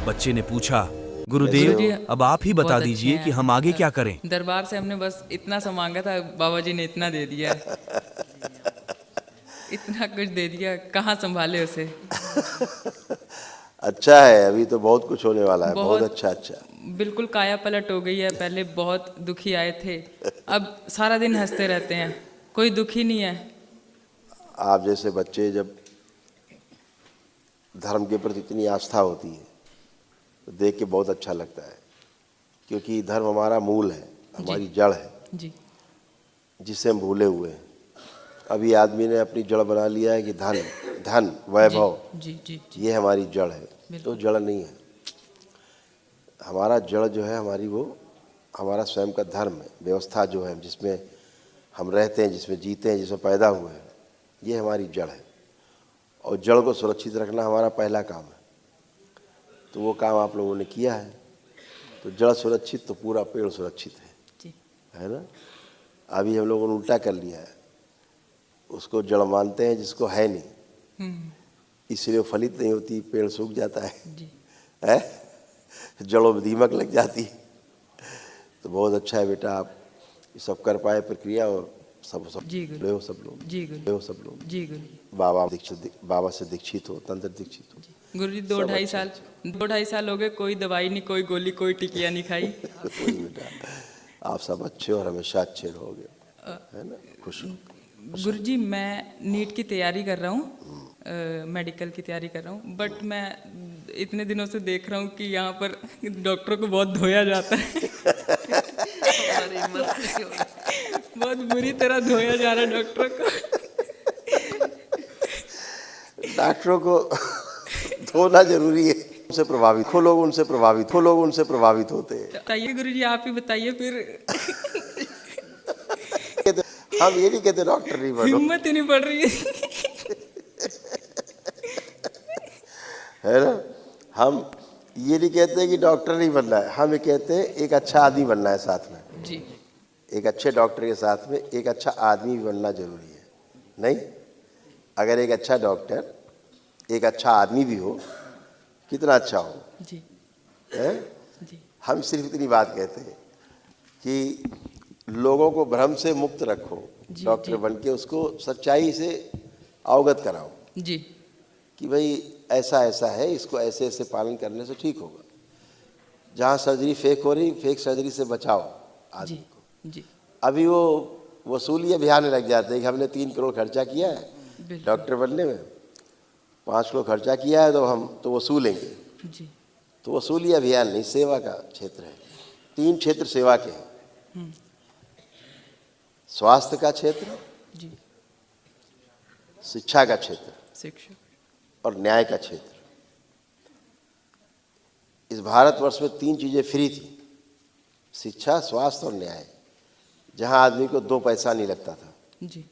बच्चे ने पूछा, गुरुदेव अब आप ही बता दीजिए कि हम आगे क्या करें। दरबार से हमने बस इतना सा मांगा था, बाबा जी ने इतना दे दिया है। इतना कुछ दे दिया, कहाँ संभाले उसे। अच्छा है, अभी तो बहुत कुछ होने वाला है। बहुत बहुत अच्छा अच्छा। बिल्कुल काया पलट हो गई है। पहले बहुत दुखी आए थे, अब सारा दिन हंसते रहते हैं, कोई दुखी नहीं है। आप जैसे बच्चे जब धर्म के प्रति इतनी आस्था होती है तो देख के बहुत अच्छा लगता है, क्योंकि धर्म हमारा मूल है, हमारी जड़ है जी जिसे हम भूले हुए हैं। अभी आदमी ने अपनी जड़ बना लिया है कि धन धन वैभव, जी जी जी ये हमारी जड़ है। तो जड़ नहीं है हमारा। जड़ जो है हमारी, वो हमारा स्वयं का धर्म है, व्यवस्था जो है जिसमें हम रहते हैं, जिसमें जीते हैं, जिसमें पैदा हुए हैं, ये हमारी जड़ है। और जड़ को सुरक्षित रखना हमारा पहला काम है। तो वो काम आप लोगों ने किया है। तो जड़ सुरक्षित तो पूरा पेड़ सुरक्षित जी है ना। अभी हम लोगों ने उल्टा कर लिया है, उसको जड़ मानते हैं जिसको है नहीं, इसलिए फलित नहीं होती, पेड़ सूख जाता है, जड़ों में दीमक लग जाती है। तो बहुत अच्छा है बेटा, आप ये सब कर पाए प्रक्रिया, और सब जी गुरु ले हो सब लोग, जी गुरु ले हो सब लोग। जी गुरु बाबा से दीक्षित हो, तंत्र दीक्षित हो। गुरु जी 2-2.5 साल हो गए, कोई दवाई नहीं, कोई गोली, कोई टिकिया नहीं खाई। कोई बेटा, आप सब अच्छे और हमेशा अच्छे रहोगे, है ना। खुश रहो। गुरु जी मैं नीट की तैयारी कर रहा हूँ, मेडिकल की तैयारी कर रहा हूँ, बट मैं इतने दिनों से देख रहा हूँ कि यहाँ पर डॉक्टरों को बहुत धोया जाता है। बहुत बुरी तरह धोया जा रहा है डॉक्टरों को। डॉक्टरों को धोना जरूरी है, उनसे प्रभावित हो लोग, उनसे प्रभावित होते हैं। बताइए गुरु जी, आप ही बताइए फिर। हम ये नहीं कहते डॉक्टर नहीं बनो, हिम्मत ही नहीं पड़ रही है। है ना। हम ये नहीं कहते कि डॉक्टर नहीं बनना है, हम ये कहते हैं एक अच्छा आदमी बनना है साथ में। जी एक अच्छे डॉक्टर के साथ में एक अच्छा आदमी भी बनना जरूरी है। नहीं, अगर एक अच्छा डॉक्टर एक अच्छा आदमी भी हो, कितना अच्छा हो, जी है। जी हम सिर्फ इतनी बात कहते हैं कि लोगों को भ्रम से मुक्त रखो, डॉक्टर बन के उसको सच्चाई से अवगत कराओ जी कि भाई ऐसा ऐसा है, इसको ऐसे ऐसे पालन करने से ठीक होगा। जहाँ सर्जरी फेक हो रही, फेक सर्जरी से बचाओ आदमी को। जी अभी वो वसूली अभियान में लग जाते हैं कि हमने 3 करोड़ खर्चा किया है डॉक्टर बनने में, 5 करोड़ खर्चा किया है, तो हम तो वसूलेंगे। जी तो वसूली अभियान नहीं, सेवा का क्षेत्र है। 3 क्षेत्र सेवा के हैं, स्वास्थ्य का क्षेत्र, जी शिक्षा का क्षेत्र शिक्षा और न्याय का क्षेत्र। इस भारतवर्ष में 3 चीजें फ्री थी, शिक्षा, स्वास्थ्य और न्याय, जहां आदमी को 2 पैसा नहीं लगता था। जी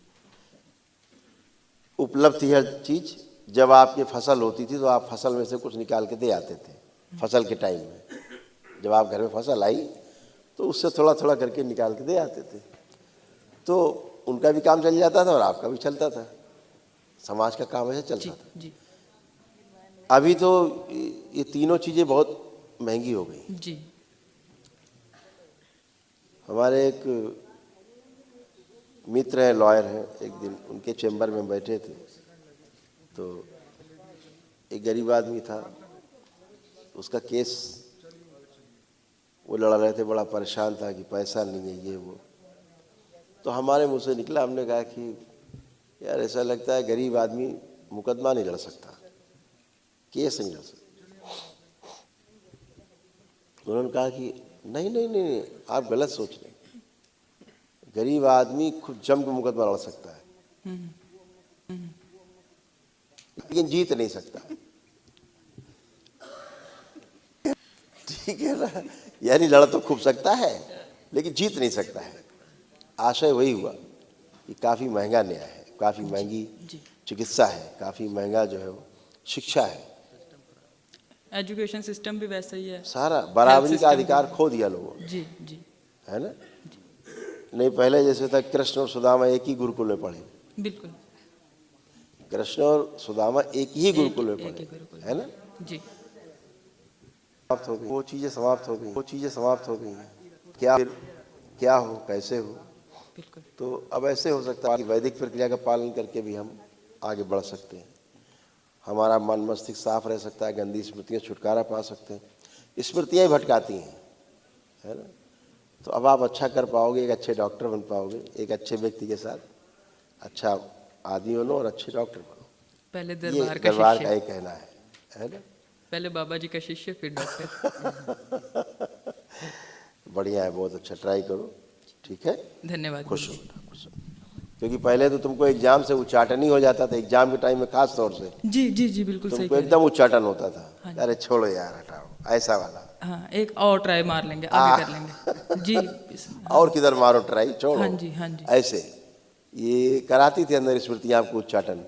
उपलब्ध थी हर चीज। जब आपकी फसल होती थी तो आप फसल में से कुछ निकाल के दे आते थे। फसल के टाइम में जब आप घर में फसल आई तो उससे थोड़ा थोड़ा करके निकाल के दे आते थे, तो उनका भी काम चल जाता था और आपका भी चलता था। समाज का काम ऐसे चलता था। जी अभी तो ये तीनों चीजें बहुत महंगी हो गई। जी हमारे एक मित्र हैं, लॉयर हैं, एक दिन उनके चेम्बर में बैठे थे, तो एक गरीब आदमी था, उसका केस वो लड़ रहे थे, बड़ा परेशान था कि पैसा नहीं है ये वो। तो हमारे मुंह से निकला, हमने कहा कि यार ऐसा लगता है गरीब आदमी मुकदमा नहीं लड़ सकता, केस नहीं लड़ सकता। उन्होंने कहा कि नहीं नहीं नहीं, आप गलत सोच रहे हैं, गरीब आदमी खुद जम के मुकदमा लड़ सकता है लेकिन जीत नहीं सकता। ठीक है ना, यानी लड़ तो खूब सकता है लेकिन जीत नहीं सकता है। आशय वही हुआ कि काफ़ी महंगा न्याय है, काफ़ी महंगी चिकित्सा है, काफ़ी महंगा जो है वो शिक्षा है। एजुकेशन सिस्टम भी वैसा ही है, सारा बराबरी का अधिकार खो दिया लोगों ने, जी जी है ना। नहीं, पहले जैसे था कृष्ण और सुदामा एक ही गुरुकुल में पढ़े, बिल्कुल कृष्ण और सुदामा एक ही गुरुकुल में एक ही पढ़े, गुरुकुल है ना। जी समाप्त हो गई, वो चीज़ें समाप्त हो गई, वो चीज़ें समाप्त हो गई हैं। क्या हो, कैसे हो, बिल्कुल। तो अब ऐसे हो सकता है कि वैदिक प्रक्रिया का पालन करके भी हम आगे बढ़ सकते हैं। हमारा मन मस्तिष्क साफ रह सकता है, गंदी स्मृतियाँ छुटकारा पा सकते हैं। स्मृतियाँ ही भटकाती हैं, है ना। तो अब आप अच्छा कर पाओगे, एक अच्छे डॉक्टर बन पाओगे, एक अच्छे व्यक्ति के साथ अच्छा आदमी बनो और अच्छे डॉक्टर बनो। पहले ये दरबार का दरबार का शिष्य, ही कहना है ना। पहले बाबा जी का शिष्य फिर डॉक्टर। बढ़िया है, बहुत अच्छा, ट्राई करो, ठीक है। धन्यवाद खुश गुरुजी। हो, खुश हो। क्योंकि पहले तो तुमको एग्जाम से उच्चाटन ही हो जाता था, एग्जाम के टाइम में खास तौर से जी जी जी, बिल्कुल सही तुमको कह रहे एकदम उच्चाटन होता था। हाँ जी। अरे छोड़ो यार, हटाओ, ऐसा वाला। हैं। हाँ, एक और ट्राई मार लेंगे, आगे कर लेंगे जी। और किधर मारो ट्राई, छोड़ो। हाँ जी, हाँ जी। ऐसे ये कराती थी अंदर स्मृतियाँ आपको उच्चाटन,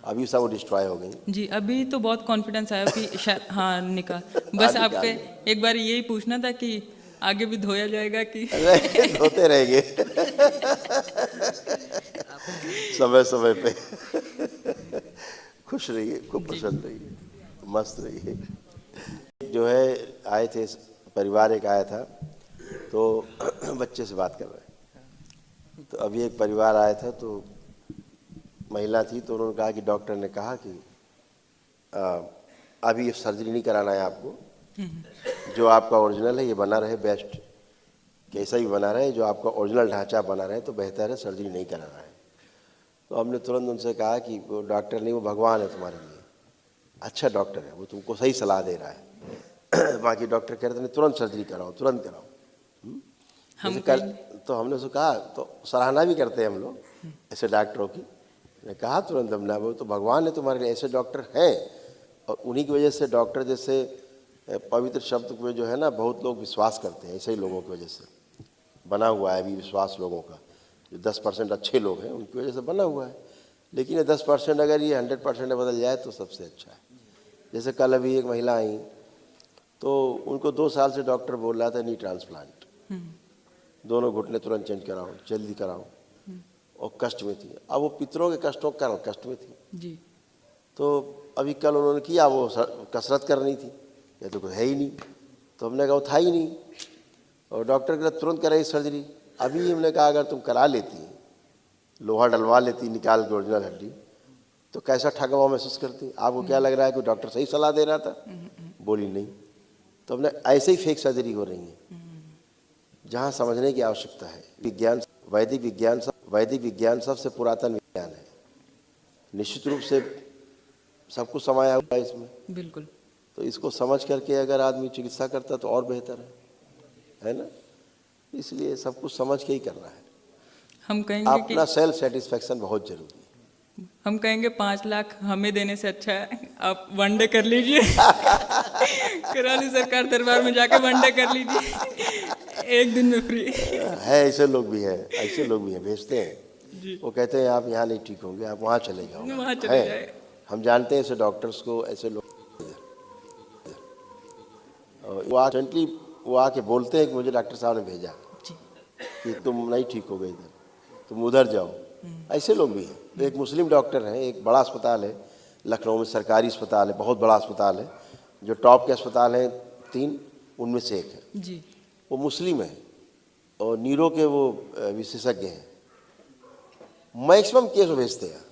अभी सब डिस्ट्रॉय हो गई। जी, अभी तो बहुत कॉन्फिडेंस आया कि शायद हाँ निकाल। बस हाँ, आपके निकाल। एक बार यही पूछना था कि आगे भी धोया जाएगा कि अरे धोते रहेंगे समय समय पे। खुश रहिए, खूब प्रसन्न रहिए, मस्त रहिए। जो है आए थे, परिवार एक आया था, तो बच्चे से बात कर रहे हैं। तो अभी एक परिवार आया था, तो महिला थी, तो उन्होंने कहा कि डॉक्टर ने कहा कि अभी सर्जरी नहीं कराना है आपको, जो आपका ओरिजिनल है ये बना रहे, बेस्ट कैसा भी बना रहे, जो आपका ओरिजिनल ढांचा बना रहे तो बेहतर है, सर्जरी नहीं कराना है। तो हमने तुरंत उनसे कहा कि वो डॉक्टर नहीं, वो भगवान है तुम्हारे लिए, अच्छा डॉक्टर है, वो तुमको सही सलाह दे रहा है। बाकी डॉक्टर कह रहे थे तुरंत सर्जरी कराओ, तुरंत कराओ। हम कल तो हमने उसको कहा, तो सराहना भी करते हैं हम लोग ऐसे डॉक्टरों की। ने कहा तुरंत हमने, वो तो भगवान है तुम्हारे लिए, ऐसे डॉक्टर हैं। और उन्हीं की वजह से डॉक्टर जैसे पवित्र शब्द में जो है ना, बहुत लोग विश्वास करते हैं, ऐसे ही लोगों की वजह से बना हुआ है अभी विश्वास लोगों का। जो 10% अच्छे लोग हैं उनकी वजह से बना हुआ है, लेकिन ये 10% अगर ये 100% में बदल जाए तो सबसे अच्छा है। जैसे कल अभी एक महिला आई, तो उनको 2 साल से डॉक्टर बोल रहा था नी ट्रांसप्लांट, दोनों घुटने तुरंत चेंज कराओ, जल्दी कराओ, और कष्ट में थी। अब वो पितरों के कष्टों के कारण कष्ट में थी जी। तो अभी कल उन्होंने किया, वो कसरत करनी थी, ये तो कुछ है ही नहीं। तो हमने कहा वो था ही नहीं, और डॉक्टर के तुरंत कराई सर्जरी। अभी हमने कहा अगर तुम करा लेती, लोहा डलवा लेती निकाल के ओरिजिनल हड्डी, तो कैसा ठगा हुआ महसूस करती। आपको क्या लग रहा है कि डॉक्टर सही सलाह दे रहा था? बोली नहीं। तो हमने ऐसे ही फेक सर्जरी हो रही है, जहाँ समझने की आवश्यकता है। विज्ञान, वैदिक विज्ञान सबसे पुरातन विज्ञान है, निश्चित रूप से सब कुछ समाया हुआ है इसमें। बिल्कुल। तो इसको समझ करके अगर आदमी चिकित्सा करता तो और बेहतर है ना। इसलिए सब कुछ समझ के ही करना है। हम कहेंगे अपना सेल्फ सेटिस्फेक्शन बहुत जरूरी है। हम कहेंगे 5 लाख हमें देने से अच्छा है आप 1 डे कर लीजिए। करौली सरकार दरबार में जाके 1 डे कर लीजिए, 1 दिन में फ्री है। ऐसे लोग भी हैं, ऐसे लोग भी हैं, भेजते हैं। वो कहते हैं आप यहाँ नहीं ठीक होंगे, आप वहाँ चले जाओ, वहाँ चले जाए। हम जानते हैं ऐसे डॉक्टर्स को, ऐसे लोग। वो आके बोलते हैं कि मुझे डॉक्टर साहब ने भेजा कि तुम नहीं ठीक हो गए इधर, तुम उधर जाओ। ऐसे लोग भी हैं। एक मुस्लिम डॉक्टर हैं, एक बड़ा अस्पताल है लखनऊ में, सरकारी अस्पताल है, बहुत बड़ा अस्पताल है, जो टॉप के अस्पताल हैं 3 उनमें से एक है जी। वो मुस्लिम है और नीरो के वो विशेषज्ञ हैं। मैक्सिमम केस वो भेजते हैं,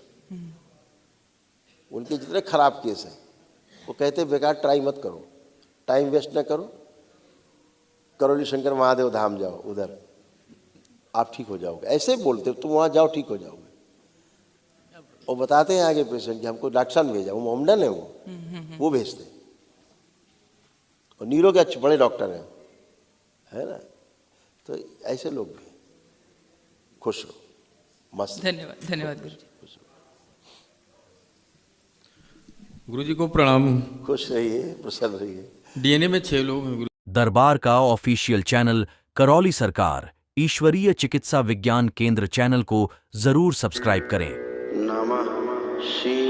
उनके जितने खराब केस हैं वो कहते हैं बेकार ट्राई मत करो, टाइम वेस्ट ना करो, करौली शंकर महादेव धाम जाओ, उधर आप ठीक हो जाओगे। ऐसे बोलते हो, तुम वहाँ जाओ ठीक हो जाओगे। और बताते हैं आगे पेशेंट कि हमको डॉक्टर साहब ने भेजा, वो मोहम्मदन है, वो भेजते हैं। और नीरो के अच्छे बड़े डॉक्टर हैं, है ना। तो ऐसे लोग भी। खुश रहो, मस्त। धन्यवाद, धन्यवाद गुरु जी। गुरुजी को प्रणाम। खुश रहिए, प्रसन्न रहिए। डीएनए में 6 लोग हैं गुरु। दरबार का ऑफिशियल चैनल करौली सरकार ईश्वरीय चिकित्सा विज्ञान केंद्र चैनल को जरूर सब्सक्राइब करें। नमः शिवाय।